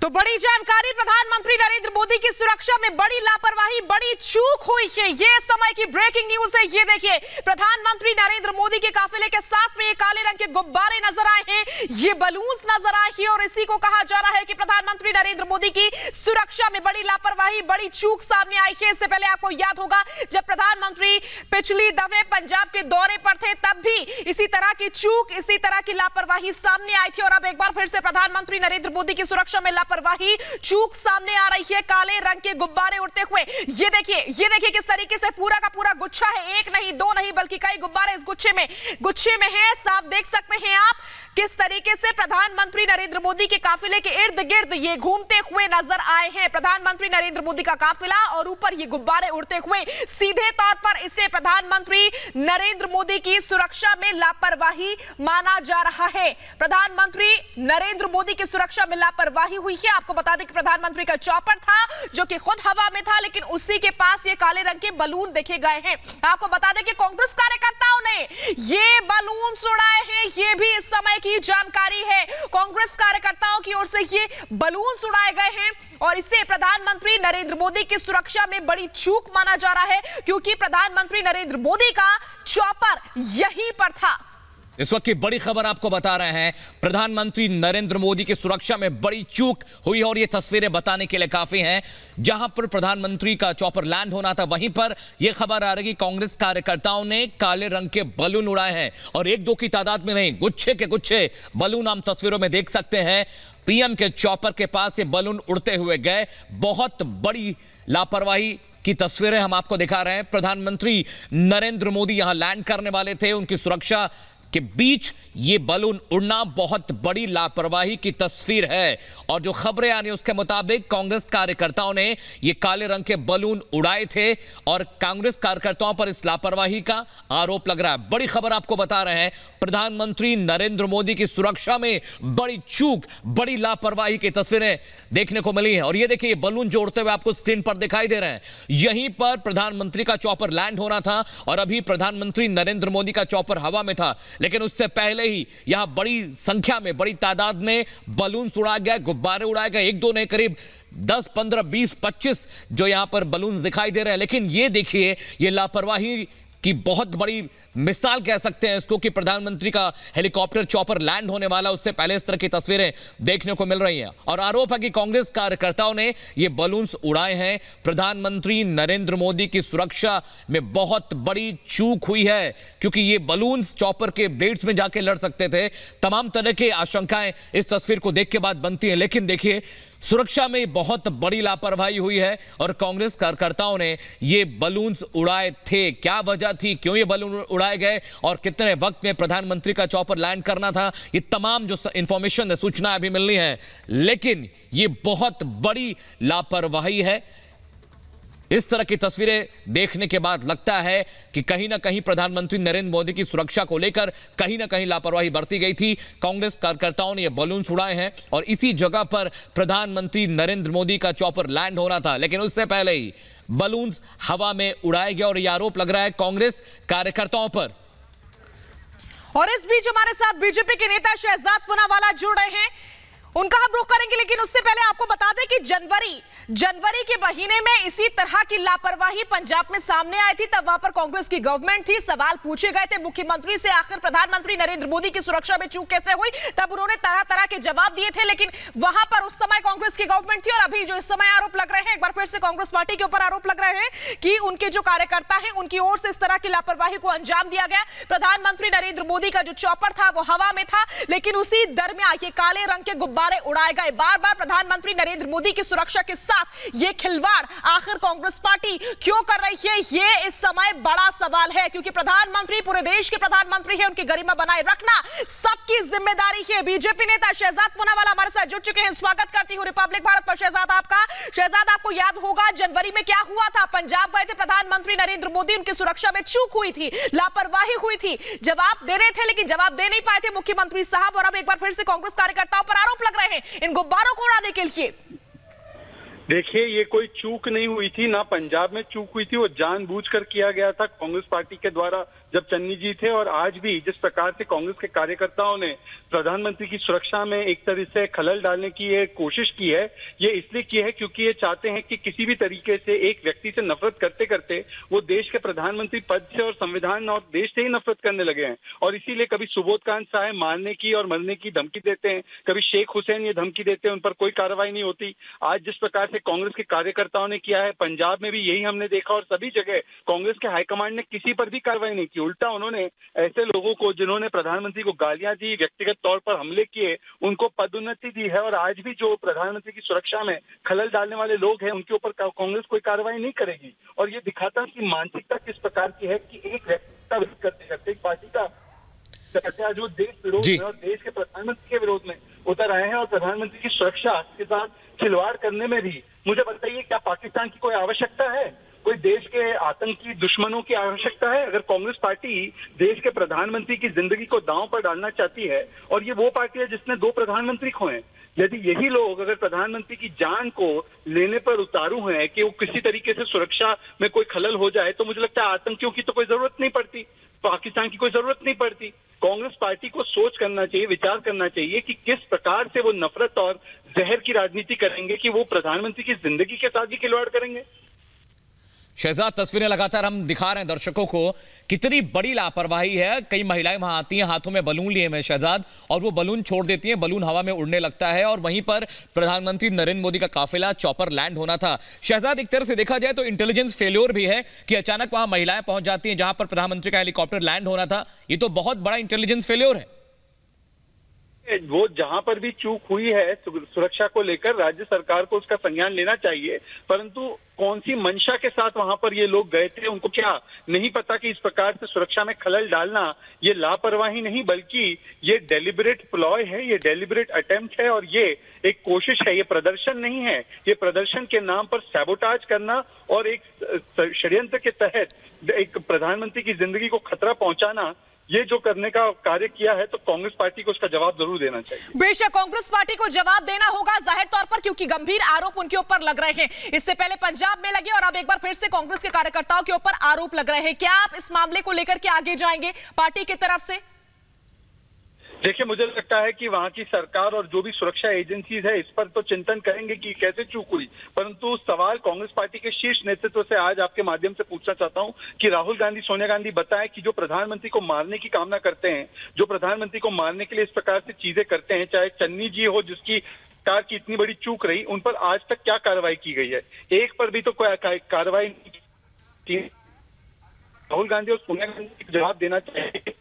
तो बड़ी जानकारी, प्रधानमंत्री नरेंद्र मोदी की सुरक्षा में बड़ी लापरवाही, बड़ी चूक हुई है। ये समय की ब्रेकिंग न्यूज है। ये देखिए, प्रधानमंत्री नरेंद्र मोदी के काफिले के साथ में ये काले रंग के गुब्बारे नजर आए हैं, ये बलून्स नजर आए हैं और इसी को कहा जा रहा है कि प्रधानमंत्री नरेंद्र मोदी की सुरक्षा में बड़ी लापरवाही, बड़ी चूक सामने आई है। इससे पहले आपको याद होगा, जब प्रधानमंत्री पिछली दफे पंजाब के दौरे पर थे, तब भी इसी तरह की चूक, इसी तरह की लापरवाही सामने आई थी और अब एक बार फिर से प्रधानमंत्री नरेंद्र मोदी की सुरक्षा में लापरवाही, चूक सामने आ रही है। काले रंग के गुब्बारे उड़ते हुए ये देखिए किस तरीके से पूरा का पूरा गुच्छा है, एक नहीं दो नहीं बल्कि कई गुब्बारे इस गुच्छे में है। साफ देख सकते हैं आप किस तरीके से प्रधानमंत्री नरेंद्र मोदी के काफिले के इर्द गिर्द ये घूमते हुए नजर आए हैं। प्रधानमंत्री नरेंद्र मोदी का काफिला और ऊपर ये गुब्बारे उड़ते हुए, सीधे तौर पर इसे प्रधानमंत्री नरेंद्र मोदी की सुरक्षा में लापरवाही माना जा रहा है। प्रधानमंत्री नरेंद्र मोदी की सुरक्षा में लापरवाही हुई है। आपको बता दें कि प्रधानमंत्री का चॉपर था जो कि खुद हवा में था, लेकिन उसी के पास ये काले रंग के बलून देखे गए हैं। आपको बता दें कि कांग्रेस कार्यकर्ताओं ने ये बलून उड़ाए हैं, ये भी इस समय की जानकारी है। कांग्रेस कार्यकर्ताओं की ओर से ये बलून उड़ाए गए हैं और इसे प्रधानमंत्री नरेंद्र मोदी की सुरक्षा में बड़ी चूक माना जा रहा है, क्योंकि प्रधानमंत्री नरेंद्र मोदी का चॉपर यहीं पर था। इस वक्त की बड़ी खबर आपको बता रहे हैं, प्रधानमंत्री नरेंद्र मोदी की सुरक्षा में बड़ी चूक हुई और ये तस्वीरें बताने के लिए काफी हैं। जहां पर प्रधानमंत्री का चॉपर लैंड होना था, वहीं पर यह खबर आ रही है कि कांग्रेस कार्यकर्ताओं ने काले रंग के बलून उड़ाए हैं और एक दो की तादाद में नहीं, गुच्छे के गुच्छे बलून हम तस्वीरों में देख सकते हैं। पीएम के चॉपर के पास ये बलून उड़ते हुए गए। बहुत बड़ी लापरवाही की तस्वीरें हम आपको दिखा रहे हैं। प्रधानमंत्री नरेंद्र मोदी यहां लैंड करने वाले थे, उनकी सुरक्षा के बीच ये बलून उड़ना बहुत बड़ी लापरवाही की तस्वीर है। और जो खबरें आ रही हैं उसके मुताबिक कांग्रेस कार्यकर्ताओं ने ये काले रंग के बलून उड़ाए थे और कांग्रेस कार्यकर्ताओं पर इस लापरवाही का आरोप लग रहा है। बड़ी खबर आपको बता रहे हैं, प्रधानमंत्री नरेंद्र मोदी की सुरक्षा में बड़ी चूक, बड़ी लापरवाही की तस्वीरें देखने को मिली हैं। और ये देखिए, ये बलून जो उड़ते हुए आपको स्क्रीन पर दिखाई दे रहे हैं, यहीं पर प्रधानमंत्री का चॉपर लैंड होना था और अभी प्रधानमंत्री नरेंद्र मोदी का चॉपर हवा में था, लेकिन उससे पहले ही यहां बड़ी संख्या में, बड़ी तादाद में बलून उड़ाए गए, गुब्बारे उड़ाए गए। एक दो नहीं, करीब 10, 15, 20, 25 जो यहां पर बलून दिखाई दे रहे हैं। लेकिन ये देखिए, ये लापरवाही की बहुत बड़ी मिसाल कह सकते हैं इसको कि प्रधानमंत्री का हेलीकॉप्टर चॉपर लैंड होने वाला, उससे पहले इस तरह की तस्वीरें देखने को मिल रही हैं। और आरोप है कि कांग्रेस कार्यकर्ताओं ने ये बलून्स उड़ाए हैं। प्रधानमंत्री नरेंद्र मोदी की सुरक्षा में बहुत बड़ी चूक हुई है, क्योंकि ये बलून्स चॉपर के ब्लेड्स में जाके लड़ सकते थे। तमाम तरह की आशंकाएं इस तस्वीर को देख के बाद बनती हैं, लेकिन देखिए, सुरक्षा में बहुत बड़ी लापरवाही हुई है और कांग्रेस कार्यकर्ताओं ने ये बलून्स उड़ाए थे। क्या वजह थी, क्यों ये बलून उड़ाए गए और कितने वक्त में प्रधानमंत्री का चॉपर लैंड करना था, ये तमाम जो इंफॉर्मेशन है, सूचना अभी मिलनी है। लेकिन ये बहुत बड़ी लापरवाही है। इस तरह की तस्वीरें देखने के बाद लगता है कि कहीं ना कहीं प्रधानमंत्री नरेंद्र मोदी की सुरक्षा को लेकर कहीं ना कहीं लापरवाही बरती गई थी। कांग्रेस कार्यकर्ताओं ने ये बलून उड़ाए हैं और इसी जगह पर प्रधानमंत्री नरेंद्र मोदी का चॉपर लैंड होना था, लेकिन उससे पहले ही बलून्स हवा में उड़ाए गए और यह आरोप लग रहा है कांग्रेस कार्यकर्ताओं पर। और इस बीच हमारे साथ बीजेपी के नेता शहजाद पूनावाला जुड़ रहे हैं, उनका हम रुख करेंगे। लेकिन उससे पहले आपको बता दें कि जनवरी के महीने में इसी तरह की लापरवाही पंजाब में सामने आई थी। तब वहां पर कांग्रेस की गवर्नमेंट थी, सवाल पूछे गए थे मुख्यमंत्री से, आखिर प्रधानमंत्री नरेंद्र मोदी की सुरक्षा में चूक कैसे हुई। तब उन्होंने तरह तरह के जवाब दिए थे, लेकिन वहां पर उस समय कांग्रेस की गवर्नमेंट थी। और अभी जो इस समय आरोप लग रहे हैं, एक बार फिर से कांग्रेस पार्टी के ऊपर आरोप लग रहे हैं कि उनके जो कार्यकर्ता हैं, उनकी ओर से इस तरह की लापरवाही को अंजाम दिया गया। प्रधानमंत्री नरेंद्र मोदी का जो चॉपर था वो हवा में था, लेकिन उसी दरमियान ये काले रंग के गुब्बारे उड़ाए गए। बार बार प्रधानमंत्री नरेंद्र मोदी की सुरक्षा के साथ ये खिलवाड़ आखिर कांग्रेस पार्टी क्यों कर रही है, ये इस समय बड़ा सवाल है। क्योंकि प्रधानमंत्री पूरे देश के प्रधानमंत्री है, उनकी गरिमा बनाए रखना सबकी जिम्मेदारी है। बीजेपी नेता शहजाद पूनावाला हमारे साथ जुड़ चुके हैं। स्वागत करती हूं रिपब्लिक भारत पर शहजाद आपका। शहजाद, आपको याद होगा जनवरी में क्या हुआ था, पंजाब गए थे प्रधानमंत्री नरेंद्र मोदी, उनकी सुरक्षा में चूक हुई थी, लापरवाही हुई थी, जवाब दे रहे थे लेकिन जवाब दे नहीं पाए थे मुख्यमंत्री साहब। और अब एक बार फिर से कांग्रेस कार्यकर्ताओं पर आरोप लग रहे हैं इन गुब्बारों को उड़ाने के लिए। देखिए, ये कोई चूक नहीं हुई थी, ना पंजाब में चूक हुई थी, वो जानबूझकर किया गया था कांग्रेस पार्टी के द्वारा जब चन्नी जी थे, और आज भी जिस प्रकार से कांग्रेस के कार्यकर्ताओं ने प्रधानमंत्री की सुरक्षा में एक तरह से खलल डालने की ये कोशिश की है, ये इसलिए की है क्योंकि ये चाहते हैं कि किसी भी तरीके से एक व्यक्ति से नफरत करते करते वो देश के प्रधानमंत्री पद से और संविधान और देश से ही नफरत करने लगे हैं। और इसीलिए कभी सुबोधकांत साहब मारने की और मरने की धमकी देते हैं, कभी शेख हुसैन ये धमकी देते हैं, उन पर कोई कार्रवाई नहीं होती। आज जिस प्रकार से कांग्रेस के कार्यकर्ताओं ने किया है, पंजाब में भी यही हमने देखा, और सभी जगह कांग्रेस के हाईकमांड ने किसी पर भी कार्रवाई नहीं की। उल्टा उन्होंने ऐसे लोगों को जिन्होंने प्रधानमंत्री को गालियां दी, व्यक्तिगत तौर पर हमले किए, उनको पदोन्नति दी है। और आज भी जो प्रधानमंत्री की सुरक्षा में खलल डालने वाले लोग हैं, उनके ऊपर कांग्रेस कोई कार्रवाई नहीं करेगी। और ये दिखाता है कि मानसिकता किस प्रकार की है कि एक व्यक्ति का विरोध करते करते एक पार्टी का जो देश विरोध में और देश के प्रधानमंत्री के विरोध में उतर आए हैं, और प्रधानमंत्री की सुरक्षा के साथ खिलवाड़ करने में भी, मुझे बताइए क्या पाकिस्तान की कोई आवश्यकता है? कोई देश के आतंकी दुश्मनों की आवश्यकता है? अगर कांग्रेस पार्टी देश के प्रधानमंत्री की जिंदगी को दांव पर डालना चाहती है, और ये वो पार्टी है जिसने 2 प्रधानमंत्री खोए, यदि यही लोग अगर प्रधानमंत्री की जान को लेने पर उतारू हैं कि वो किसी तरीके से सुरक्षा में कोई खलल हो जाए, तो मुझे लगता है आतंकियों की तो कोई जरूरत नहीं पड़ती, पाकिस्तान की कोई जरूरत नहीं पड़ती। कांग्रेस पार्टी को सोच करना चाहिए, विचार करना चाहिए कि किस प्रकार से वो नफरत और जहर की राजनीति करेंगे कि वो प्रधानमंत्री की जिंदगी के साथ भी खिलवाड़ करेंगे। शहजाद, तस्वीरें लगातार हम दिखा रहे हैं दर्शकों को, कितनी बड़ी लापरवाही है। कई महिलाएं वहां आती हैं, हाथों में बलून लिए हुए शहजाद, और वो बलून छोड़ देती हैं, बलून हवा में उड़ने लगता है, और वहीं पर प्रधानमंत्री नरेंद्र मोदी का काफिला चॉपर लैंड होना था। शहजाद, एक तरह से देखा जाए तो इंटेलिजेंस फेल्योर भी है कि अचानक वहां महिलाएं पहुंच जाती हैं जहां पर प्रधानमंत्री का हेलीकॉप्टर लैंड होना था। ये तो बहुत बड़ा इंटेलिजेंस फेल्योर है। वो जहां पर भी चूक हुई है सुरक्षा को लेकर, राज्य सरकार को उसका संज्ञान लेना चाहिए, परंतु कौन सी मंशा के साथ वहां पर ये लोग गए थे, उनको क्या नहीं पता कि इस प्रकार से सुरक्षा में खलल डालना ये लापरवाही नहीं बल्कि ये डेलिबरेट प्लॉय है, ये डेलिबरेट अटेम्प्ट है, और ये एक कोशिश है, ये प्रदर्शन नहीं है। ये प्रदर्शन के नाम पर सैबोटाज करना और एक षड्यंत्र के तहत एक प्रधानमंत्री की जिंदगी को खतरा पहुंचाना, ये जो करने का कार्य किया है, तो कांग्रेस पार्टी को उसका जवाब जरूर देना चाहिए। बेशक कांग्रेस पार्टी को जवाब देना होगा जाहिर तौर पर, क्योंकि गंभीर आरोप उनके ऊपर लग रहे हैं। इससे पहले पंजाब में लगे और अब एक बार फिर से कांग्रेस के कार्यकर्ताओं के ऊपर आरोप लग रहे हैं। क्या आप इस मामले को लेकर के आगे जाएंगे पार्टी की तरफ से? देखिए, मुझे लगता है कि वहां की सरकार और जो भी सुरक्षा एजेंसीज है, इस पर तो चिंतन करेंगे कि कैसे चूक हुई, परंतु सवाल कांग्रेस पार्टी के शीर्ष नेतृत्व से आज आपके माध्यम से पूछना चाहता हूं कि राहुल गांधी, सोनिया गांधी बताएं कि जो प्रधानमंत्री को मारने की कामना करते हैं, जो प्रधानमंत्री को मारने के लिए इस प्रकार से चीजें करते हैं, चाहे चन्नी जी हो जिसकी सरकार की इतनी बड़ी चूक रही, उन पर आज तक क्या कार्रवाई की गई है? एक पर भी तो कोई कार्रवाई नहीं की। राहुल गांधी और सोनिया गांधी को जवाब देना चाहिए